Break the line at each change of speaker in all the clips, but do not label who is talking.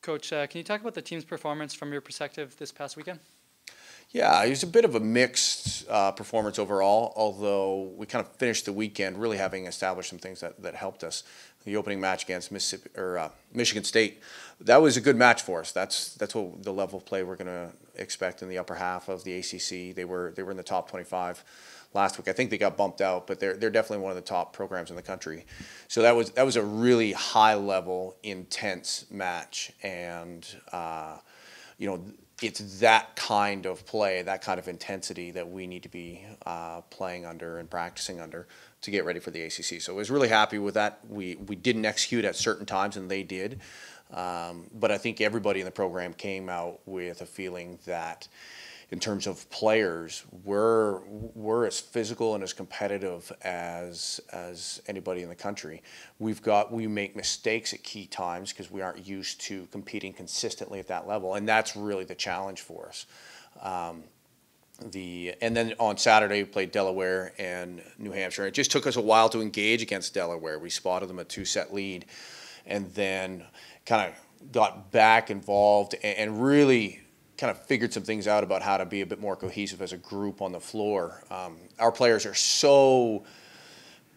Coach, can you talk about the team's performance from your perspective this past weekend?
Yeah, it was a bit of a mixed performance overall, although we kind of finished the weekend really having established some things that helped us. The opening match against Michigan State, that was a good match for us. That's what the level of play we're going to expect in the upper half of the ACC. They were in the top 25 last week. I think they got bumped out, but they're definitely one of the top programs in the country. So that was a really high level, intense match, and you know, it's that kind of play, that kind of intensity that we need to be playing under and practicing under to get ready for the ACC. So I was really happy with that. We didn't execute at certain times, and they did. But I think everybody in the program came out with a feeling that in terms of players, we're as physical and as competitive as anybody in the country. We make mistakes at key times because we aren't used to competing consistently at that level, and that's really the challenge for us. And then on Saturday we played Delaware and New Hampshire. It just took us a while to engage against Delaware. We spotted them a 2-set lead, and then kind of got back involved and really kind of figured some things out about how to be a bit more cohesive as a group on the floor. Our players are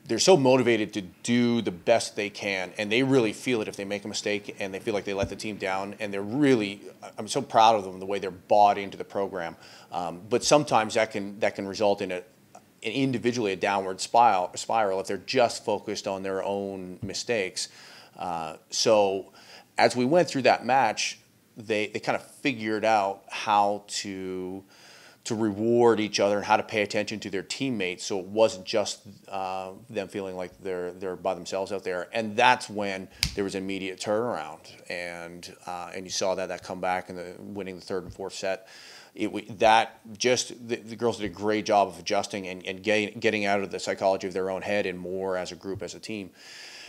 they're so motivated to do the best they can, and they really feel it if they make a mistake and they feel like they let the team down, and I'm so proud of them, the way they're bought into the program. But sometimes that can result in individually a downward spiral if they're just focused on their own mistakes. So as we went through that match, they kind of figured out how to reward each other and how to pay attention to their teammates, so it wasn't just them feeling like they're by themselves out there. And that's when there was an immediate turnaround, and you saw that come back and winning the third and fourth set. The girls did a great job of adjusting and getting out of the psychology of their own head and more as a group, as a team.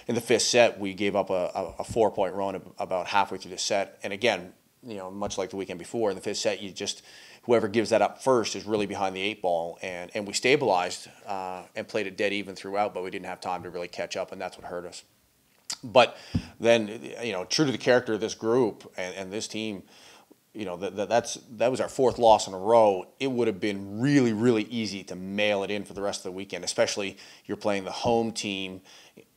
In the fifth set, we gave up a 4-point run about halfway through the set, and again, much like the weekend before, in the fifth set, whoever gives that up first is really behind the 8-ball, and we stabilized and played it dead even throughout, but we didn't have time to really catch up, and that's what hurt us. But then, true to the character of this group and this team, that was our fourth loss in a row. It would have been really, really easy to mail it in for the rest of the weekend, especially you're playing the home team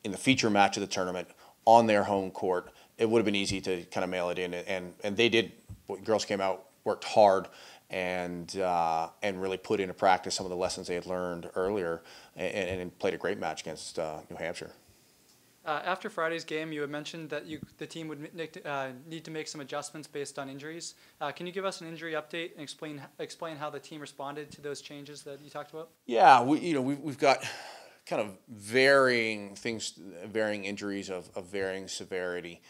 in the feature match of the tournament on their home court. It would have been easy to kind of mail it in, and they did. Girls came out, worked hard, and really put into practice some of the lessons they had learned earlier, and played a great match against New Hampshire.
After Friday's game, you had mentioned that the team would need to make some adjustments based on injuries. Can you give us an injury update and explain how the team responded to those changes that you talked about?
Yeah, we've got kind of varying injuries of varying severity.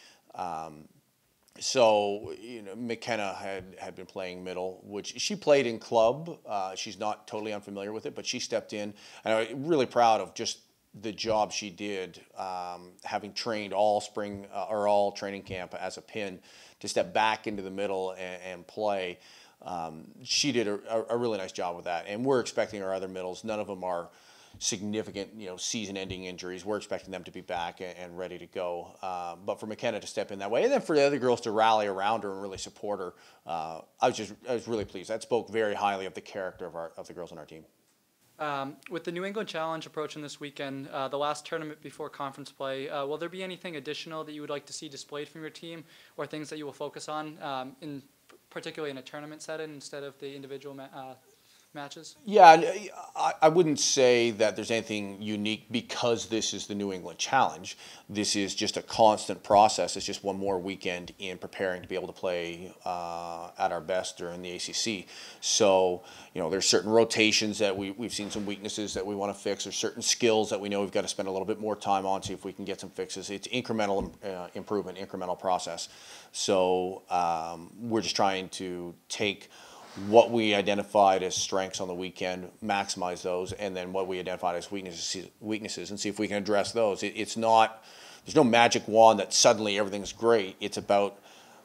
So McKenna had been playing middle, which she played in club. She's not totally unfamiliar with it, but she stepped in, and I'm really proud of just the job she did, having trained all spring or all training camp as a pin, to step back into the middle and play. She did a really nice job with that, and we're expecting our other middles. None of them are significant, season-ending injuries. We're expecting them to be back and ready to go. But for McKenna to step in that way, and then for the other girls to rally around her and really support her, I was really pleased. That spoke very highly of the character of the girls on our team.
With the New England Challenge approaching this weekend, the last tournament before conference play, will there be anything additional that you would like to see displayed from your team, or things that you will focus on, particularly in a tournament setting instead of the individual matches?
Yeah, I wouldn't say that there's anything unique because this is the New England Challenge. This is just a constant process. It's just one more weekend in preparing to be able to play at our best during the ACC. So, there's certain rotations that we've seen some weaknesses that we want to fix. There's certain skills that we know we've got to spend a little bit more time on, see if we can get some fixes. It's incremental improvement, incremental process. So we're just trying to take what we identified as strengths on the weekend, maximize those, and then what we identified as weaknesses, and see if we can address those. There's no magic wand that suddenly everything's great. It's about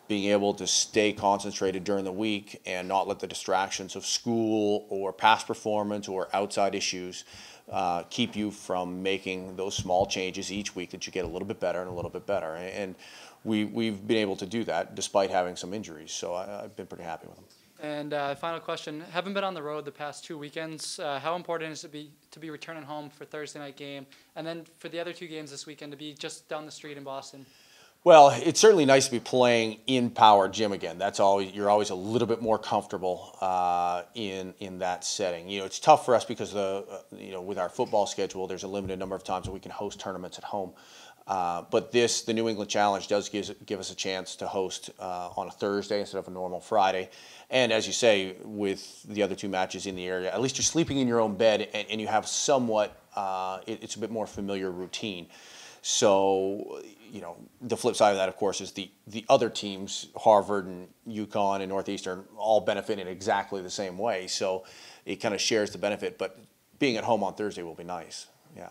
being able to stay concentrated during the week and not let the distractions of school or past performance or outside issues keep you from making those small changes each week that you get a little bit better and a little bit better. And we've been able to do that despite having some injuries. So I've been pretty happy with them.
And final question, having been on the road the past 2 weekends, how important is it to be returning home for Thursday night game, and then for the other 2 games this weekend to be just down the street in Boston?
Well, it's certainly nice to be playing in Power Gym again. You're always a little bit more comfortable in that setting. It's tough for us because with our football schedule, there's a limited number of times that we can host tournaments at home. But the New England Challenge does give us a chance to host on a Thursday instead of a normal Friday. And as you say, with the other 2 matches in the area, at least you're sleeping in your own bed and you have somewhat, it's a bit more familiar routine. So, the flip side of that, of course, is the other teams, Harvard and UConn and Northeastern, all benefit in exactly the same way. So it kind of shares the benefit. But being at home on Thursday will be nice. Yeah.